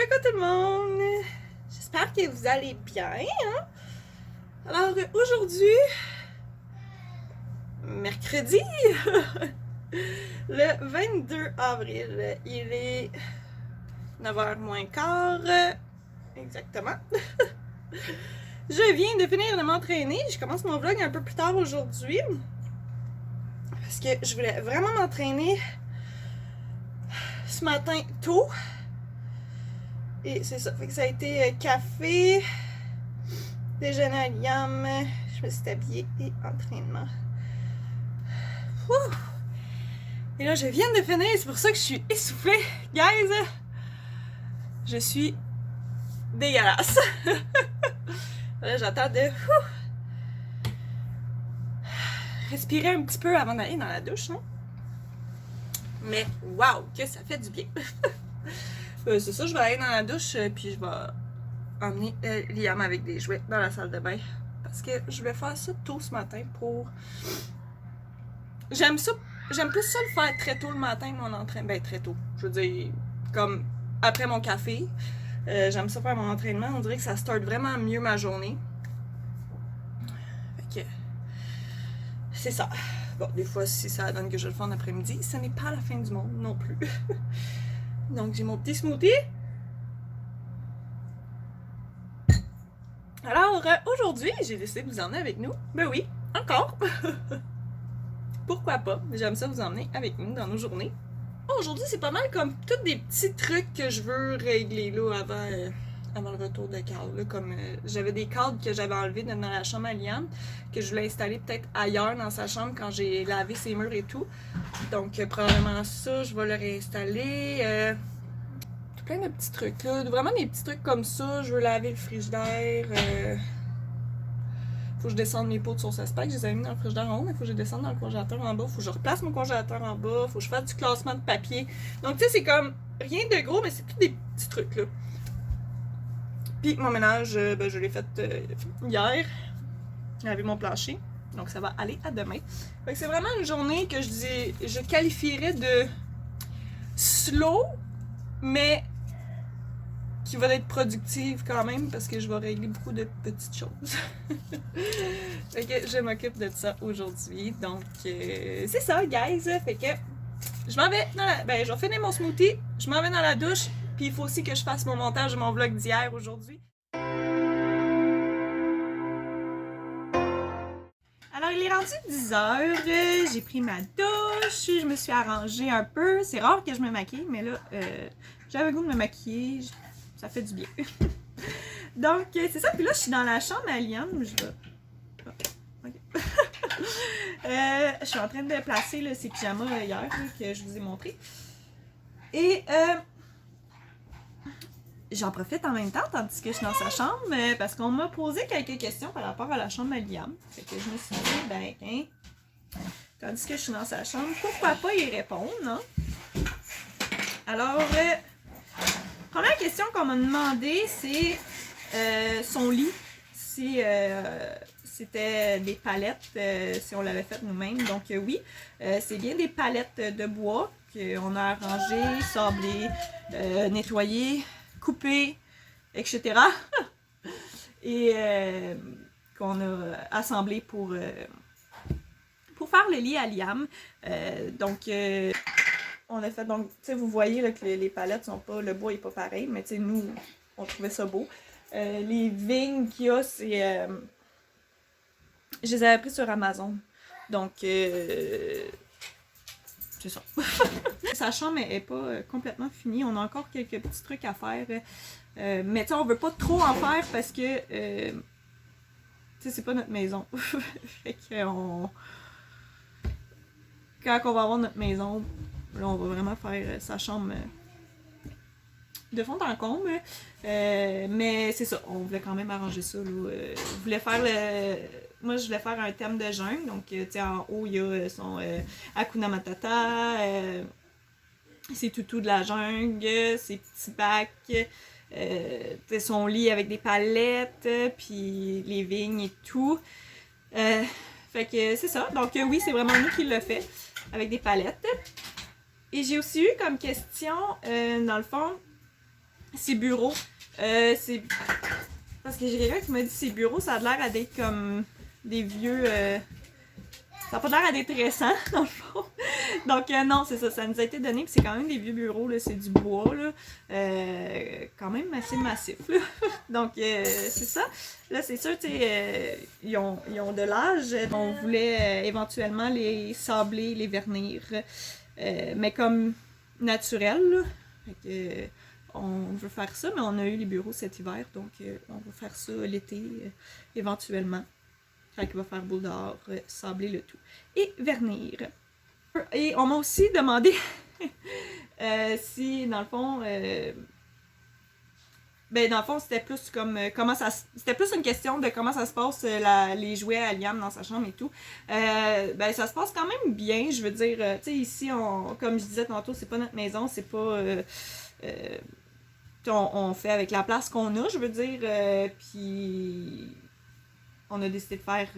Coucou tout le monde! J'espère que vous allez bien. Hein? Alors aujourd'hui, mercredi, le 22 avril, il est 9h moins quart, exactement. Je viens de finir de m'entraîner. Je commence mon vlog un peu plus tard aujourd'hui parce que je voulais vraiment m'entraîner ce matin tôt. Et c'est ça, fait que ça a été café, déjeuner à Liam, je me suis habillée et entraînement. Ouh. Et là, je viens de finir, c'est pour ça que je suis essoufflée. Guys, je suis dégueulasse. Là, j'attends de respirer un petit peu avant d'aller dans la douche, non? Mais waouh, que ça fait du bien. C'est ça, je vais aller dans la douche puis je vais emmener Liam avec des jouets dans la salle de bain. Parce que je vais faire ça tôt ce matin pour... J'aime plus ça le faire très tôt le matin, mon entraînement. Ben, très tôt. Je veux dire, comme après mon café. J'aime ça faire mon entraînement. On dirait que ça start vraiment mieux ma journée. Fait que... C'est ça. Bon, des fois, si ça donne que je le fais en après-midi, ce n'est pas la fin du monde non plus. Donc, j'ai mon petit smoothie. Alors, aujourd'hui, j'ai décidé de vous emmener avec nous. Ben oui, encore. Pourquoi pas? J'aime ça vous emmener avec nous dans nos journées. Aujourd'hui, c'est pas mal comme tous des petits trucs que je veux régler là avant le retour de Carl. Là, comme j'avais des cadres que j'avais enlevés dans la chambre à Liam, que je voulais installer peut-être ailleurs dans sa chambre quand j'ai lavé ses murs et tout. Donc, probablement ça, je vais le réinstaller. Plein de petits trucs là, vraiment des petits trucs comme ça. Je veux laver le frigidaire. Faut que je descende mes pots de sauce à spag. Je les avais mis dans le frigidaire en haut, mais faut que je descende dans le congélateur en bas. Faut que je replace mon congélateur en bas. Faut que je fasse du classement de papier. Donc, tu sais, c'est comme rien de gros, mais c'est tous des petits trucs là. Puis, mon ménage, ben, je l'ai fait hier. J'ai lavé mon plancher. Donc, ça va aller à demain. Fait que c'est vraiment une journée que je qualifierais de slow, mais qui va être productive quand même parce que je vais régler beaucoup de petites choses. Fait que je m'occupe de ça aujourd'hui. Donc, c'est ça, guys. Fait que je m'en vais dans la... Ben, je vais finir mon smoothie, je m'en vais dans la douche, puis il faut aussi que je fasse mon montage de mon vlog d'hier aujourd'hui. Alors, il est rendu 10h, j'ai pris ma douche, je me suis arrangée un peu. C'est rare que je me maquille, mais là, j'avais le goût de me maquiller. Ça fait du bien. Donc, c'est ça. Puis là, je suis dans la chambre à Liam. Je suis en train de placer là, ses pyjamas hier là, que je vous ai montré. Et j'en profite en même temps, tandis que je suis dans sa chambre, parce qu'on m'a posé quelques questions par rapport à la chambre à Liam. Fait que je me suis dit, ben, hein, tandis que je suis dans sa chambre, pourquoi pas y répondre, non? Alors, première question qu'on m'a demandé, c'est son lit. Si c'était des palettes, si on l'avait fait nous-mêmes. Donc oui, c'est bien des palettes de bois qu'on a arrangées, sablées, nettoyées, coupées, etc. Et qu'on a assemblées pour faire le lit à Liam. Donc... on a fait, donc, tu sais, vous voyez là, que les palettes sont pas, le bois est pas pareil, mais tu sais, nous, on trouvait ça beau. Les vignes qu'il y a, c'est... je les avais pris sur Amazon. Donc, c'est ça. Sa chambre est pas complètement finie. On a encore quelques petits trucs à faire. Mais tu sais, on veut pas trop en faire parce que, tu sais, c'est pas notre maison. Fait que, quand on va avoir notre maison, là, on va vraiment faire sa chambre de fond en comble. Mais c'est ça, on voulait quand même arranger ça. Là. Je voulais faire moi, je voulais faire un thème de jungle. Donc, tu sais, en haut, il y a son Hakuna Matata, ses toutous de la jungle, ses petits bacs, son lit avec des palettes, puis les vignes et tout. Fait que c'est ça. Donc, oui, c'est vraiment nous qui l'a fait, avec des palettes. Et j'ai aussi eu comme question, dans le fond, Ses bureaux, c'est... Parce que j'ai quelqu'un qui m'a dit ses bureaux, ça a l'air d'être comme des vieux... Ça n'a pas l'air d'être récent, dans le fond. Donc, non, c'est ça. Ça nous a été donné. Puis c'est quand même des vieux bureaux, là. C'est du bois, là. Quand même assez massif, là. Donc, c'est ça. Là, c'est sûr, tu sais, ils ont de l'âge. On voulait éventuellement les sabler, les vernir. Mais comme naturel, là. Fait que, on veut faire ça, mais on a eu les bureaux cet hiver. Donc, on va faire ça l'été, éventuellement. Quand il va faire beau dehors, sabler le tout. Et vernir. Et on m'a aussi demandé si, dans le fond, ben, dans le fond, c'était plus comme comment ça... C'était plus une question de comment ça se passe, les jouets à Liam dans sa chambre et tout. Ben, ça se passe quand même bien, je veux dire. Tu sais, ici, comme je disais tantôt, c'est pas notre maison, c'est pas... on fait avec la place qu'on a, je veux dire. Puis... On a décidé de faire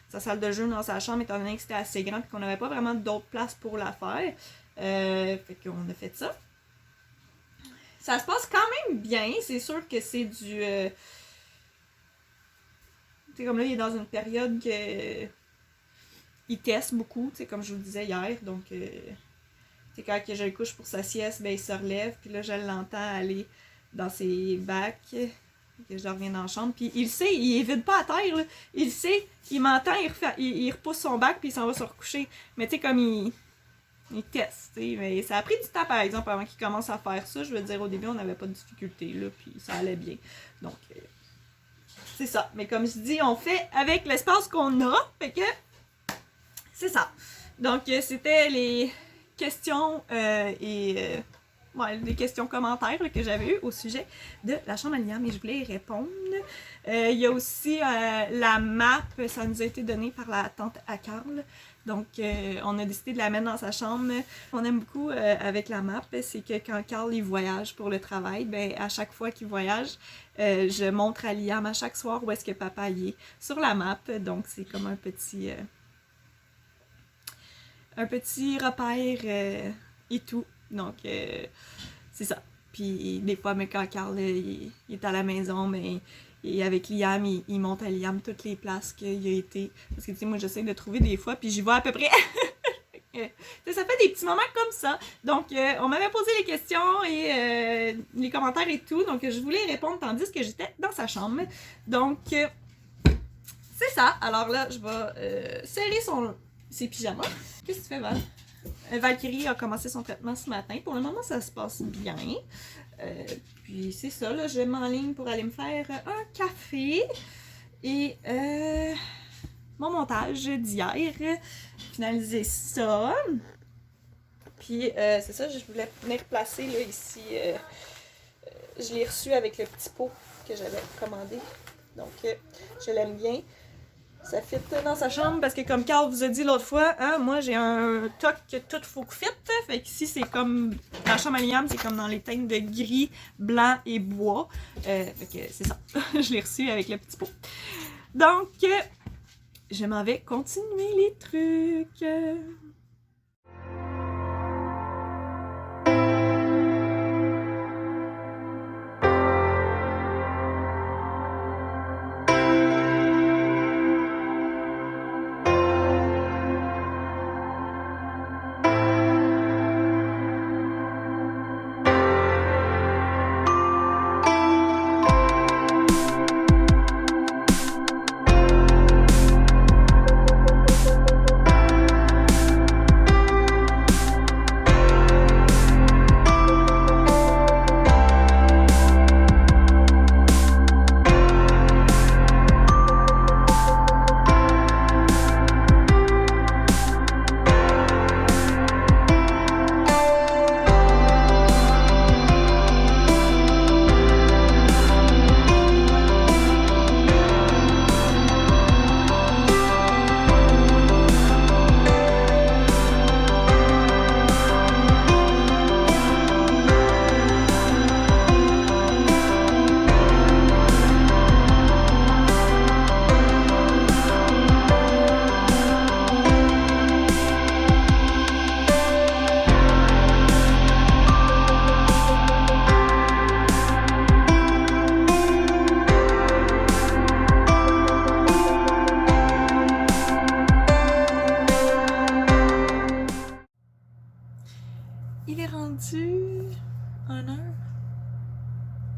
sa salle de jeu dans sa chambre, étant donné que c'était assez grand et qu'on n'avait pas vraiment d'autres places pour la faire. Fait qu'on a fait ça. Ça se passe quand même bien. C'est sûr que c'est du... tu sais, comme là, il est dans une période que... il teste beaucoup, tu sais, comme je vous le disais hier. Donc, tu sais, quand je le couche pour sa sieste, ben, il se relève. Puis là, je l'entends aller dans ses bacs. Que je reviens dans la chambre, puis il sait, il est vide pas à terre, là. Il sait, il m'entend, il repousse son bac, puis il s'en va se recoucher. Mais tu sais, comme il teste, tu sais. Mais ça a pris du temps, par exemple, avant qu'il commence à faire ça. Je veux dire, au début, on n'avait pas de difficulté, là, puis ça allait bien. Donc, c'est ça. Mais comme je dis, on fait avec l'espace qu'on a, fait que c'est ça. Donc, c'était les questions et... ouais, des questions commentaires là, que j'avais eues au sujet de la chambre à Liam et je voulais y répondre. Il y a aussi la map, ça nous a été donné par la tante à Carl. Donc, on a décidé de la mettre dans sa chambre. On aime beaucoup avec la map, c'est que quand Carl il voyage pour le travail, ben à chaque fois qu'il voyage, je montre à Liam à chaque soir où est-ce que papa y est sur la map. Donc, c'est comme un petit repère et tout. Donc, c'est ça. Puis, des fois, mais quand Carl il est à la maison, mais et avec Liam, il monte à Liam toutes les places qu'il a été. Parce que, tu sais, moi, j'essaie de trouver des fois, puis j'y vais à peu près. Ça fait des petits moments comme ça. Donc, on m'avait posé les questions et les commentaires et tout. Donc, je voulais répondre tandis que j'étais dans sa chambre. Donc, c'est ça. Alors là, je vais serrer ses pyjamas. Qu'est-ce que tu fais, Val? Valkyrie a commencé son traitement ce matin. Pour le moment, ça se passe bien. Puis c'est ça, là, je m'enligne pour aller me faire un café. Et mon montage d'hier, finaliser ça. Puis c'est ça, je voulais venir placer là, ici. Je l'ai reçu avec le petit pot que j'avais commandé. Donc je l'aime bien. Ça fit dans sa chambre parce que comme Carl vous a dit l'autre fois, hein, moi j'ai un toc que tout faut que fit. Fait qu'ici c'est comme, la chambre à Liam c'est comme dans les teintes de gris, blanc et bois. Fait que c'est ça, je l'ai reçu avec le petit pot. Donc, je m'en vais continuer les trucs.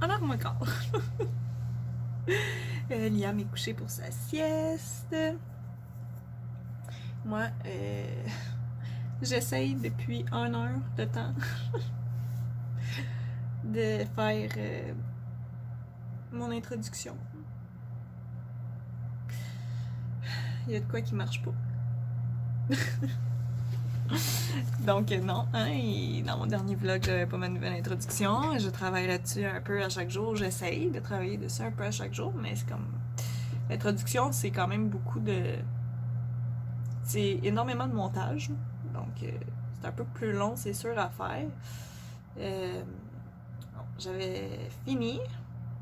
1h moins quart. Liam est couché pour sa sieste. Moi, j'essaye depuis 1 heure de temps de faire mon introduction. Il y a de quoi qui marche pas. Donc non, hein, et dans mon dernier vlog, j'avais pas ma nouvelle introduction. Je travaille là-dessus un peu à chaque jour. J'essaye de travailler dessus un peu à chaque jour, mais c'est comme... L'introduction, c'est quand même beaucoup de... C'est énormément de montage. Donc c'est un peu plus long, c'est sûr, à faire. J'avais fini,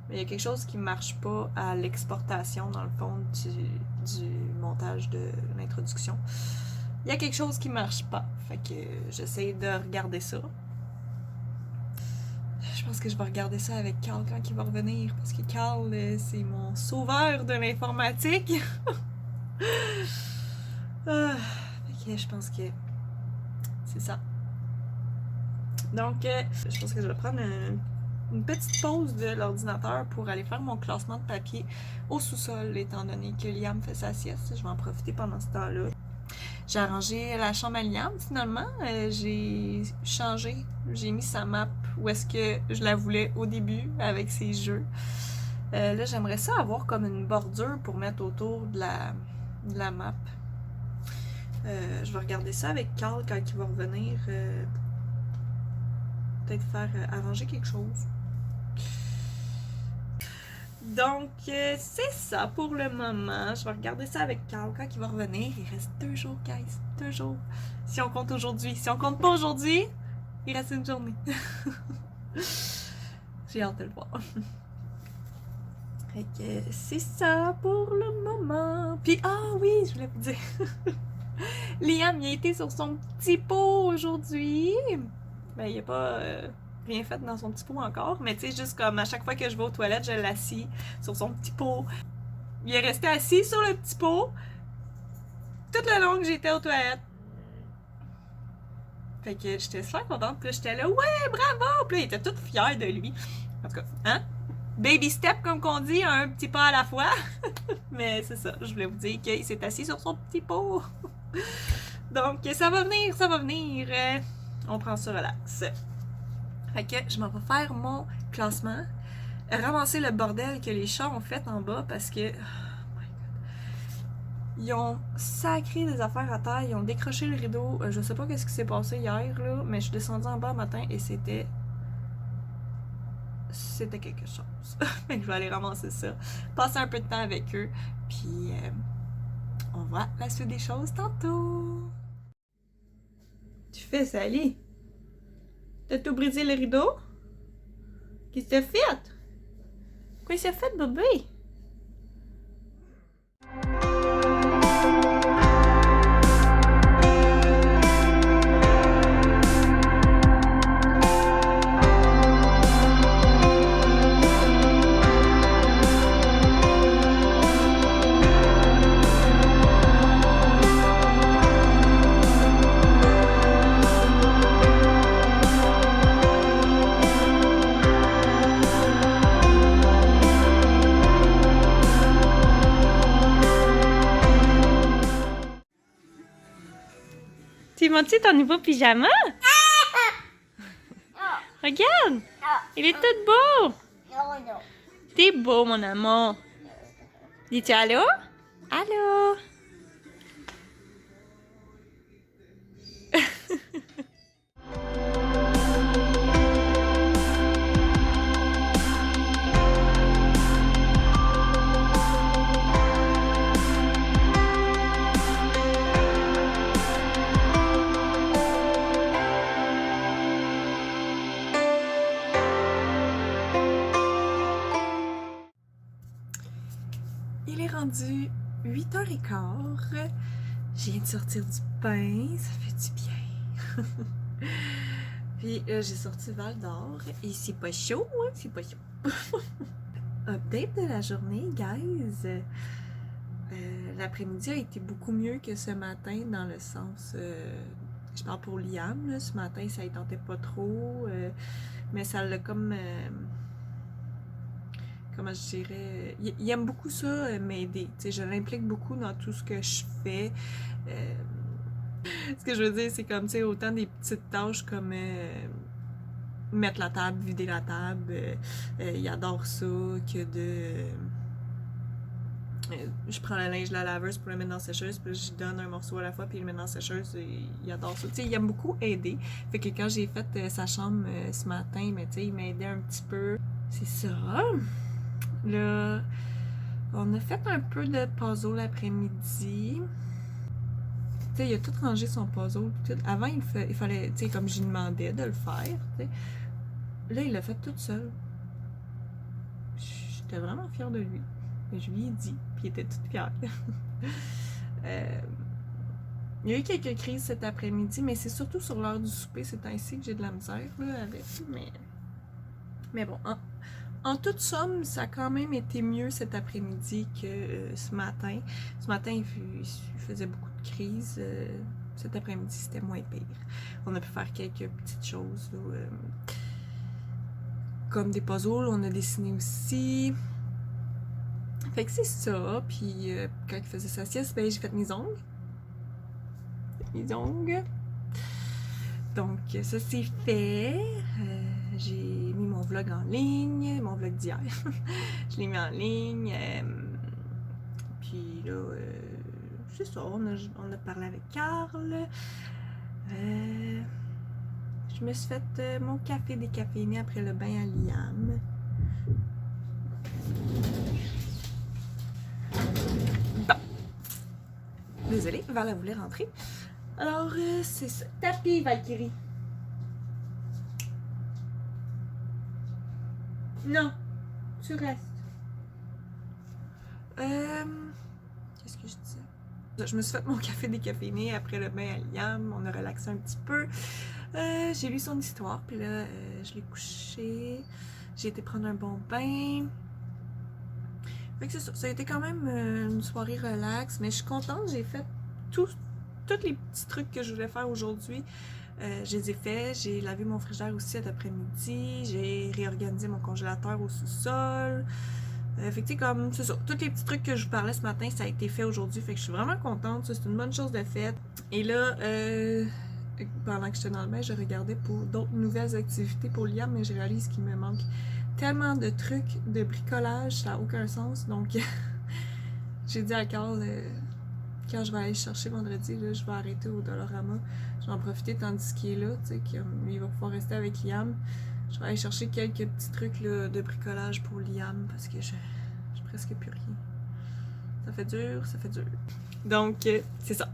mais il y a quelque chose qui marche pas à l'exportation, dans le fond, du montage de l'introduction. Il y a quelque chose qui marche pas. Fait que j'essaie de regarder ça. Je pense que je vais regarder ça avec Carl quand il va revenir. Parce que Carl, c'est mon sauveur de l'informatique. Fait que je pense que c'est ça. Donc, je pense que je vais prendre une petite pause de l'ordinateur pour aller faire mon classement de papier au sous-sol, étant donné que Liam fait sa sieste. Je vais en profiter pendant ce temps-là. J'ai arrangé la chambre à Liam, finalement. J'ai changé. J'ai mis sa map où est-ce que je la voulais au début, avec ses jeux. Là, j'aimerais ça avoir comme une bordure pour mettre autour de la map. Je vais regarder ça avec Carl quand il va revenir. Peut-être faire arranger quelque chose. Donc, c'est ça pour le moment. Je vais regarder ça avec Carl quand il va revenir. Il reste 2 jours, guys. 2 jours. Si on compte aujourd'hui. Si on compte pas aujourd'hui, il reste une journée. J'ai hâte de le voir. Fait que c'est ça pour le moment. Puis, oui, je voulais vous dire. Liam, il a été sur son petit pot aujourd'hui. Ben, il a pas... rien fait dans son petit pot encore, mais tu sais, juste comme à chaque fois que je vais aux toilettes, je l'assis sur son petit pot. Il est resté assis sur le petit pot toute le long que j'étais aux toilettes. Fait que j'étais super contente, puis là, j'étais là, ouais, bravo! Puis là, il était tout fier de lui. En tout cas, hein? Baby step, comme qu'on dit, un petit pas à la fois. Mais c'est ça, je voulais vous dire qu'il s'est assis sur son petit pot. Donc, ça va venir, ça va venir. On prend ça relax. Fait que je m'en vais faire mon classement. Ramasser le bordel que les chats ont fait en bas parce que... Oh my God. Ils ont sacré des affaires à terre. Ils ont décroché le rideau. Je sais pas qu'est-ce qui s'est passé hier, là, mais je suis descendue en bas le matin et c'était quelque chose. Fait que je vais aller ramasser ça. Passer un peu de temps avec eux. Puis on voit la suite des choses tantôt. Tu fais, Sally? T'as tout brisé le rideau? Qu'est-ce que t'as fait? Quoi ça fait, bébé? Tu montes ton nouveau pyjama? Regarde! Il est tout beau! T'es beau, mon amour! Dis-tu allô? Allô? Il est rendu 8h15. Je viens de sortir du bain, ça fait du bien. Puis j'ai sorti Val d'Or et c'est pas chaud, hein? C'est pas chaud. Update de la journée, guys. L'après-midi a été beaucoup mieux que ce matin dans le sens... je parle pour Liam, là, ce matin ça ne tentait pas trop, mais ça l'a comme... ça l'a comment je dirais, il aime beaucoup ça, m'aider. Tu sais, je l'implique beaucoup dans tout ce que je fais. Ce que je veux dire, c'est comme, tu sais, autant des petites tâches comme mettre la table, vider la table, il adore ça, que de... je prends le linge de la laveuse pour le mettre dans la sécheuse, puis je donne un morceau à la fois, puis il le met dans la sécheuse, et il adore ça. Tu sais, il aime beaucoup aider. Fait que quand j'ai fait sa chambre ce matin, mais tu sais, il m'a aidé un petit peu. C'est ça. Là, on a fait un peu de puzzle l'après-midi. Tu sais, il a tout rangé son puzzle. Tout. Avant, il fallait, tu sais, comme je lui demandais de le faire, tu sais. Là, il l'a fait tout seul. J'étais vraiment fière de lui. Et je lui ai dit, puis il était tout fier. Il y a eu quelques crises cet après-midi, mais c'est surtout sur l'heure du souper, c'est ainsi que j'ai de la misère là, avec. Mais bon, en toute somme, ça a quand même été mieux cet après-midi que ce matin. Ce matin, il faisait beaucoup de crises. Cet après-midi, c'était moins pire. On a pu faire quelques petites choses, là, comme des puzzles. On a dessiné aussi. Fait que c'est ça. Puis quand il faisait sa sieste, ben, j'ai fait mes ongles. Donc, ça c'est fait. J'ai mis mon vlog en ligne, mon vlog d'hier. Je l'ai mis en ligne. Puis là, c'est ça, on a parlé avec Carl. Je me suis fait mon café décaféiné après le bain à Liam. Bon. Désolée, Val voulait rentrer. Alors, c'est ça. Tapis, Valkyrie. Non, tu restes. Qu'est-ce que je disais? Je me suis fait mon café décaféiné après le bain à Liam. On a relaxé un petit peu. J'ai lu son histoire, puis là, je l'ai couché. J'ai été prendre un bon bain. Fait que c'est ça. Ça a été quand même une soirée relax, mais je suis contente. J'ai fait tous les petits trucs que je voulais faire aujourd'hui. Je les ai faits. J'ai lavé mon frigidaire aussi cet après-midi. J'ai réorganisé mon congélateur au sous-sol. Fait que tu sais, comme, c'est ça. Tous les petits trucs que je vous parlais ce matin, ça a été fait aujourd'hui. Fait que je suis vraiment contente. Ça, c'est une bonne chose de faite. Et là, pendant que j'étais dans le bain, je regardais pour d'autres nouvelles activités pour Liam, mais je réalise qu'il me manque tellement de trucs de bricolage, ça n'a aucun sens. Donc, j'ai dit à Carl, quand je vais aller chercher vendredi, là, je vais arrêter au Dollarama. Je vais en profiter tandis qu'il est là, tu sais, qu'il va pouvoir rester avec Liam. Je vais aller chercher quelques petits trucs là, de bricolage pour Liam parce que j'ai presque plus rien. Ça fait dur, ça fait dur. Donc, c'est ça.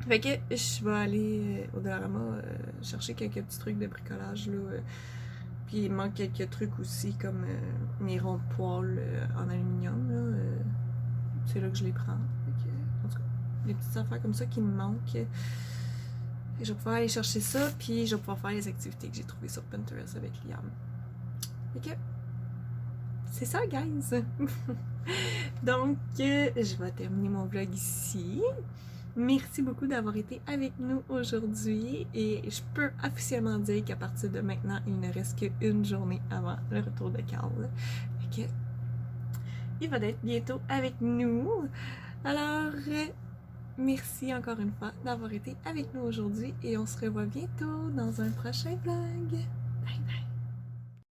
Fait que je vais aller au Dollarama chercher quelques petits trucs de bricolage là. Puis il manque quelques trucs aussi comme mes ronds de poêle en aluminium là. C'est là que je les prends. Fait que, en tout cas, des petites affaires comme ça qui me manquent. Et je vais pouvoir aller chercher ça, puis je vais pouvoir faire les activités que j'ai trouvées sur Pinterest avec Liam. Fait que c'est ça, guys! Donc, je vais terminer mon vlog ici. Merci beaucoup d'avoir été avec nous aujourd'hui et je peux officiellement dire qu'à partir de maintenant, il ne reste qu'une journée avant le retour de Carl. Fait que il va être bientôt avec nous. Alors, merci encore une fois d'avoir été avec nous aujourd'hui et on se revoit bientôt dans un prochain vlog.